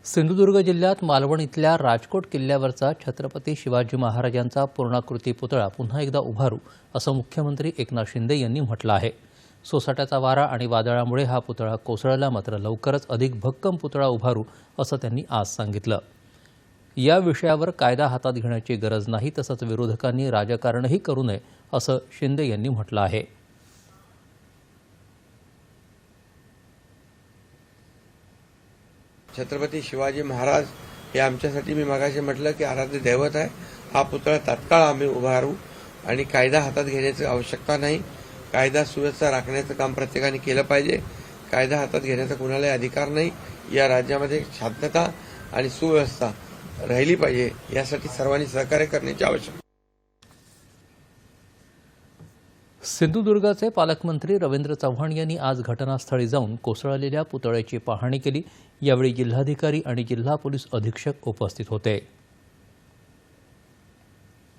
सिंधुदुर्ग जिल्ह्यात मालवण इथल्या राजकोट किल्ल्यावरचा छत्रपती शिवाजी महाराजांचा पूर्णाकृती पुतळा पुन्हा एकदा उभारू असं मुख्यमंत्री एकनाथ शिंदे यांनी म्हटलं आहे। सोसाट्याचा वारा आणि वादळामुळे हा पुतळा कोसळला, मात्र लवकरच अधिक भक्कम पुतळा उभारू असं त्यांनी आज सांगितलं। या विषयावर कायदा हातात घेण्याची गरज नाही, तसंच विरोधकांनी राजकारणही करू नये असं शिंदे यांनी म्हटलं आहे। छत्रपती शिवाजी महाराज हे आमच्यासाठी मी मगाशी म्हटलं की आराध्य दैवत आहे। हा पुतळा तात्काळ आम्ही उभारू आणि कायदा हातात घेण्याची आवश्यकता नाही। कायदा सुव्यवस्था राखण्याचं काम प्रत्येकाने केलं पाहिजे। कायदा हातात घेण्याचा कुणालाही अधिकार नाही। या राज्यामध्ये शांतता आणि सुव्यवस्था राहिली पाहिजे, यासाठी सर्वांनी सहकार्य करण्याची आवश्यकता। सिंधुदुर्गचे पालकमंत्री रवींद्र चव्हाण यांनी आज घटनास्थळी जाऊन कोसळलेल्या पुतळ्याची पाहणी केली। यावेळी जिल्हाधिकारी आणि जिल्हा पोलीस अधीक्षक उपस्थित होते।